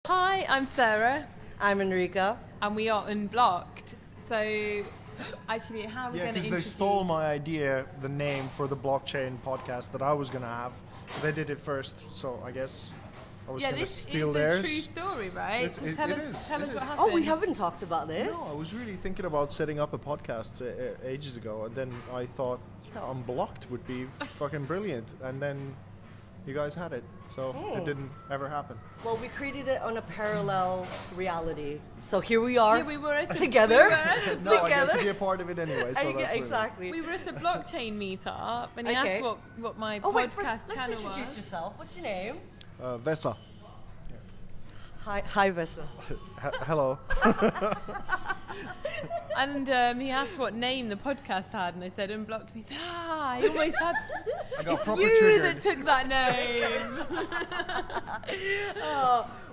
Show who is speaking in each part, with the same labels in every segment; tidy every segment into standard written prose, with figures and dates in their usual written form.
Speaker 1: Hi, I'm Sarah,
Speaker 2: I'm Enrica.
Speaker 1: and we are Unblocked. So, actually, how are we
Speaker 3: Yeah,
Speaker 1: going to
Speaker 3: because
Speaker 1: introduce?
Speaker 3: they stole my idea, the name for the blockchain podcast that I was gonna have. They did it first, so I guess I was
Speaker 1: Yeah,
Speaker 3: gonna
Speaker 1: this
Speaker 3: steal
Speaker 1: is
Speaker 3: theirs.
Speaker 1: a true story, right?
Speaker 3: It
Speaker 1: tell
Speaker 3: is,
Speaker 1: us, tell
Speaker 3: it
Speaker 1: us what
Speaker 3: is.
Speaker 1: happened.
Speaker 2: Oh, we haven't talked about this.
Speaker 3: No, I was really thinking about setting up a podcast ages ago, and then I thought, yeah, Unblocked would be fucking brilliant, and then you guys had it, so it didn't ever happen.
Speaker 2: Well, we created it on a parallel reality. So here we are
Speaker 1: Yeah, we were at a,
Speaker 2: together.
Speaker 1: We were at
Speaker 3: No, I get
Speaker 2: Together.
Speaker 3: to be a part of it anyway, so that's brilliant.
Speaker 2: exactly.
Speaker 1: we were at a blockchain meetup, and he
Speaker 2: Okay.
Speaker 1: asked what my
Speaker 2: Oh wait,
Speaker 1: podcast
Speaker 2: first, let's
Speaker 1: channel
Speaker 2: introduce
Speaker 1: was.
Speaker 2: yourself. What's your name?
Speaker 3: Vesa.
Speaker 2: Hi, Vesa.
Speaker 3: Hello.
Speaker 1: And he asked what name the podcast had, and I said Unblocked. And he said, he almost had.
Speaker 3: I got
Speaker 1: It's
Speaker 3: proper
Speaker 1: you
Speaker 3: triggered.
Speaker 1: that took that name.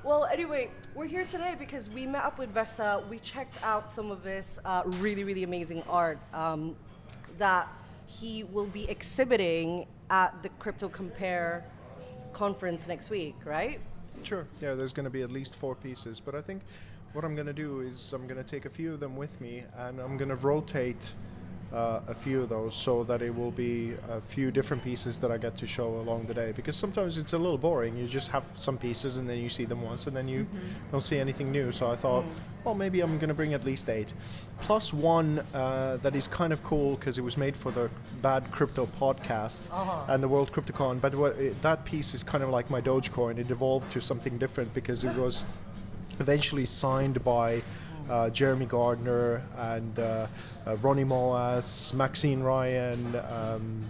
Speaker 2: Well, anyway, we're here today because we met up with Vesa. We checked out some of this really, really amazing art that he will be exhibiting at the Crypto Compare conference next week, right?
Speaker 3: Sure. Yeah, there's going to be at least 4 pieces, but I think what I'm going to do is I'm going to take a few of them with me, and I'm going to rotate a few of those so that it will be a few different pieces that I get to show along the day. Because sometimes it's a little boring. You just have some pieces and then you see them once and then you don't see anything new. So I thought, well, maybe I'm going to bring at least 8. Plus one that is kind of cool because it was made for the Bad Crypto podcast and the World CryptoCon. But that piece is kind of like my Dogecoin. It evolved to something different because it was eventually signed by Jeremy Gardner and Ronnie Moas, Maxine Ryan,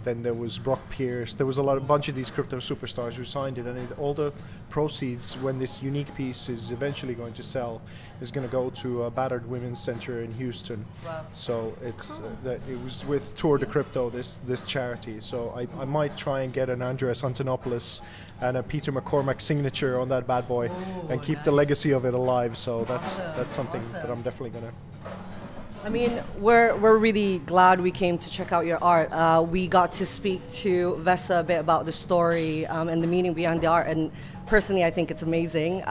Speaker 3: then there was Brock Pierce. There was a bunch of these crypto superstars who signed it, and all the proceeds, when this unique piece is eventually going to sell, is going to go to a battered women's center in Houston.
Speaker 2: Wow.
Speaker 3: So it's it was with Tour de Crypto, this charity. So I might try and get an Andreas Antonopoulos and a Peter McCormack signature on that bad boy, and keep the legacy of it alive. So that's something that I'm definitely gonna.
Speaker 2: I mean, we're really glad we came to check out your art. We got to speak to Vesa a bit about the story and the meaning behind the art, and personally, I think it's amazing.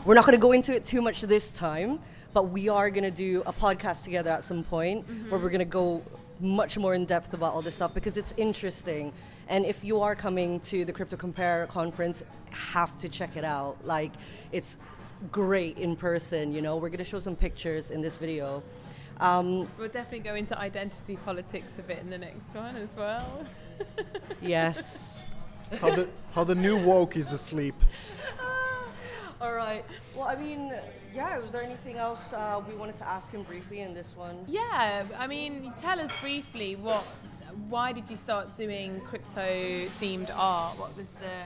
Speaker 2: We're not going to go into it too much this time, but we are going to do a podcast together at some point where we're going to go much more in depth about all this stuff because it's interesting. And if you are coming to the Crypto Compare conference, have to check it out. Like, it's great in person. You know, we're going to show some pictures in this video.
Speaker 1: We'll definitely go into identity politics a bit in the next one as well.
Speaker 2: Yes.
Speaker 3: How the new woke is asleep.
Speaker 2: All right. Well, I mean, yeah, was there anything else we wanted to ask him briefly in this one?
Speaker 1: Yeah, I mean, tell us briefly why did you start doing crypto-themed art? What was the...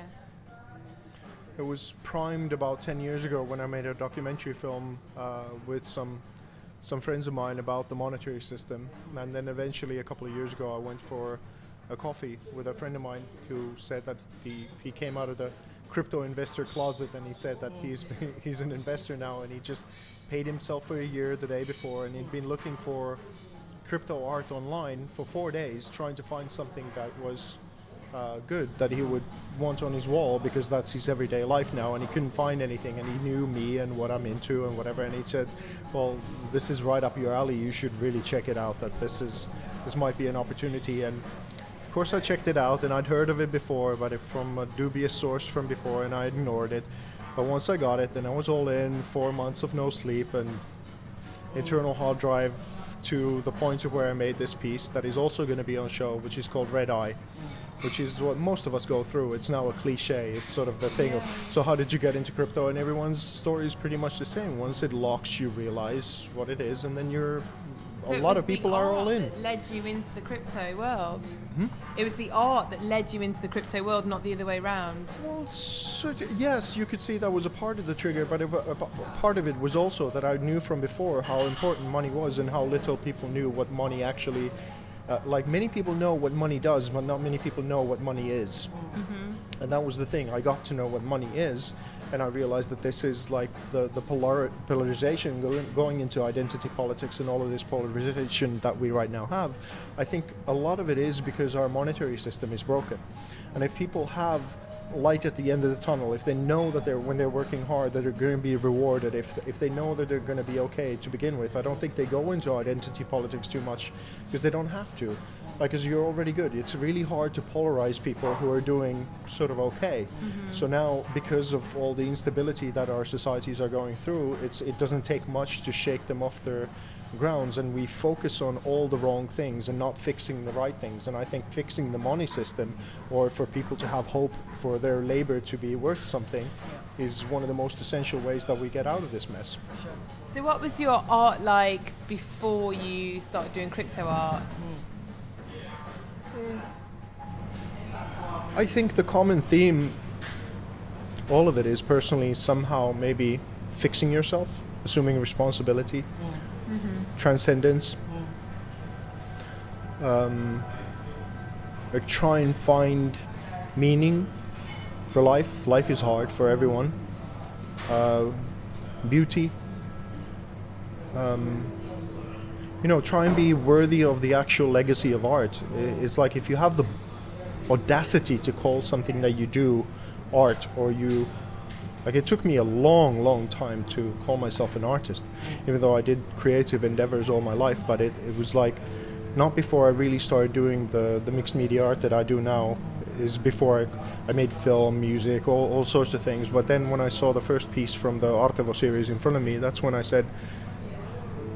Speaker 3: It was primed about 10 years ago when I made a documentary film with some friends of mine about the monetary system, and then eventually a couple of years ago I went for a coffee with a friend of mine who said that he came out of the crypto investor closet, and he said that he's an investor now, and he just paid himself for a year the day before, and he'd been looking for crypto art online for 4 days trying to find something that was good that he would want on his wall, because that's his everyday life now, and he couldn't find anything, and he knew me and what I'm into and whatever, and he said, well, this is right up your alley, you should really check it out, that this might be an opportunity. And of course I checked it out, and I'd heard of it before, but from a dubious source from before, and I ignored it. But once I got it, then I was all in, 4 months of no sleep and internal hard drive to the point of where I made this piece that is also going to be on show, which is called Red Eye, which is what most of us go through. It's now a cliche. It's sort of the thing of, so how did you get into crypto? And everyone's story is pretty much the same. Once it locks, you realize what it is, and then a lot of people are all in.
Speaker 1: That led you into the crypto world. It was the art that led you into the crypto world, not the other way around.
Speaker 3: Well, yes, you could see that was a part of the trigger, but a part of it was also that I knew from before how important money was and how little people knew what money actually. Like, many people know what money does, but not many people know what money is. And that was the thing. I got to know what money is, and I realized that this is like the polarization going into identity politics and all of this polarization that we right now have. I think a lot of it is because our monetary system is broken. And if people have light at the end of the tunnel, if they know that when they're working hard, that they're going to be rewarded, if they know that they're going to be okay to begin with, I don't think they go into identity politics too much, because they don't have to. Like, because you're already good. It's really hard to polarize people who are doing sort of okay. So now, because of all the instability that our societies are going through, it doesn't take much to shake them off their grounds, and we focus on all the wrong things and not fixing the right things. And I think fixing the money system, or for people to have hope for their labor to be worth something, is one of the most essential ways that we get out of this mess.
Speaker 1: So what was your art like before you started doing crypto art?
Speaker 3: I think the common theme, all of it, is personally somehow maybe fixing yourself, assuming responsibility, transcendence. Like, try and find meaning for life. Life is hard for everyone. Beauty. Try and be worthy of the actual legacy of art. It's like, if you have the audacity to call something that you do art, or like, it took me a long time to call myself an artist, even though I did creative endeavors all my life, but it was like, not before I really started doing the mixed media art that I do now, is before I made film, music, all sorts of things. But then when I saw the first piece from the Artevo series in front of me, that's when I said,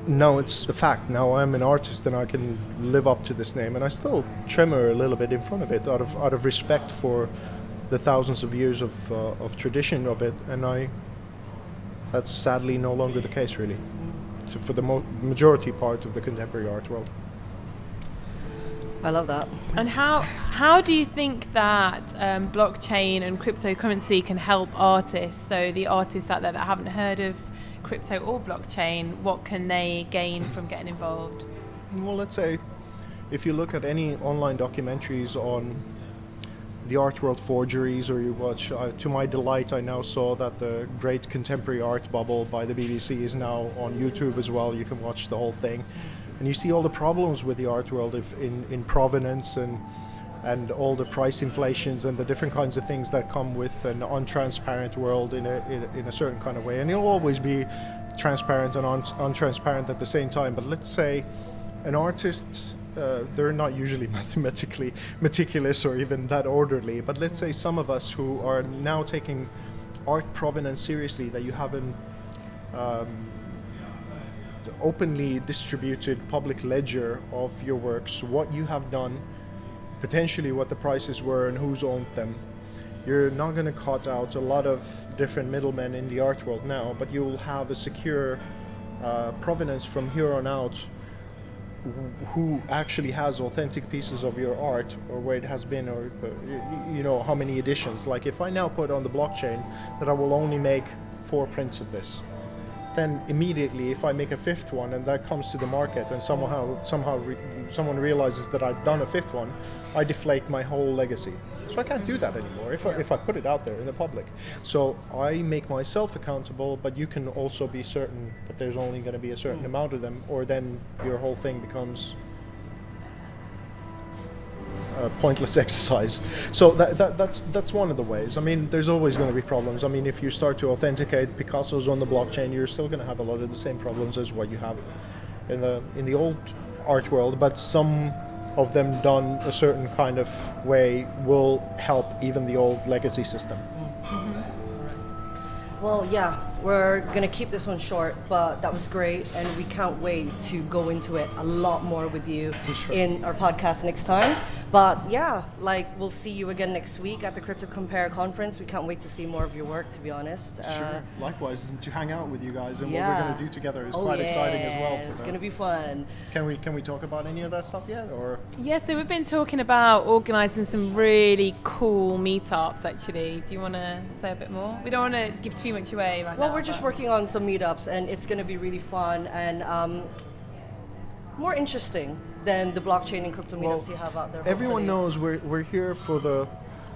Speaker 3: no, it's a fact. Now I'm an artist and I can live up to this name. And I still tremor a little bit in front of it, out of respect for the thousands of years of tradition of it. And that's sadly no longer the case, really, for the majority part of the contemporary art world.
Speaker 2: I love that.
Speaker 1: And how do you think that blockchain and cryptocurrency can help artists? So the artists out there that haven't heard of crypto or blockchain, what can they gain from getting involved?
Speaker 3: Well, let's say if you look at any online documentaries on the art world forgeries, or you watch, to my delight, I now saw that the Great Contemporary Art Bubble by the BBC is now on YouTube as well. You can watch the whole thing. And you see all the problems with the art world in provenance and all the price inflations and the different kinds of things that come with an untransparent world in a certain kind of way. And it'll always be transparent and untransparent at the same time. But let's say an artist, they're not usually mathematically meticulous or even that orderly, but let's say some of us who are now taking art provenance seriously, that you haven't openly distributed public ledger of your works, what you have done, potentially what the prices were and who's owned them. You're not going to cut out a lot of different middlemen in the art world now, but you will have a secure provenance from here on out, who actually has authentic pieces of your art, or where it has been, or how many editions. Like, if I now put on the blockchain that I will only make 4 prints of this, then immediately, if I make a 5th one and that comes to the market, and someone realizes that I've done a 5th one, I deflate my whole legacy. So I can't do that anymore if I put it out there in the public. So I make myself accountable, but you can also be certain that there's only going to be a certain amount of them, or then your whole thing becomes a pointless exercise. So that's one of the ways. I mean, there's always going to be problems. I mean, if you start to authenticate Picasso's on the blockchain, you're still going to have a lot of the same problems as what you have in the old art world, but some of them done a certain kind of way will help even the old legacy system.
Speaker 2: Well, yeah, we're going to keep this one short, but that was great, and we can't wait to go into it a lot more with you in our podcast next time. But yeah, we'll see you again next week at the Crypto Compare conference. We can't wait to see more of your work, to be honest.
Speaker 3: Sure, likewise, and to hang out with you guys and what we're going to do together is quite exciting as well.
Speaker 2: It's going to be fun.
Speaker 3: Can we talk about any of that stuff yet, or?
Speaker 1: Yeah, so we've been talking about organising some really cool meetups, actually. Do you want to say a bit more? We don't want to give too much away right now.
Speaker 2: Well, we're just working on some meetups, and it's going to be really fun and more interesting than the blockchain and crypto meetups you have out there.
Speaker 3: Everyone knows we're here for the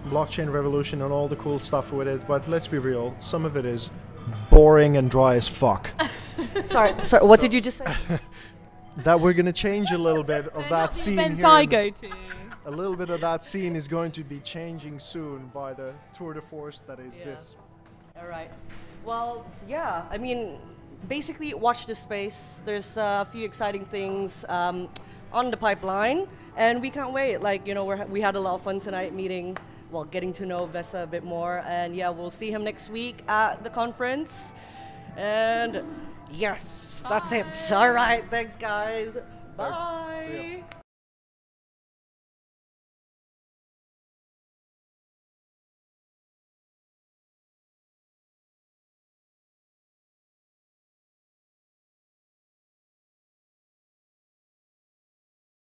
Speaker 3: blockchain revolution and all the cool stuff with it, but let's be real, some of it is boring and dry as fuck.
Speaker 2: Sorry, what did you just say?
Speaker 3: That we're going to change a little bit of that scene
Speaker 1: events
Speaker 3: here.
Speaker 1: I go to.
Speaker 3: a little bit of that scene is going to be changing soon by the tour de force that is this.
Speaker 2: All right. Well, yeah, I mean, basically watch this space. There's a few exciting things on the pipeline, and we can't wait. Like, you know, we had a lot of fun tonight meeting, well, getting to know Vesa a bit more, and yeah, we'll see him next week at the conference. And yes, that's it. All right, thanks guys.
Speaker 3: Thanks.
Speaker 2: Bye.
Speaker 3: See ya.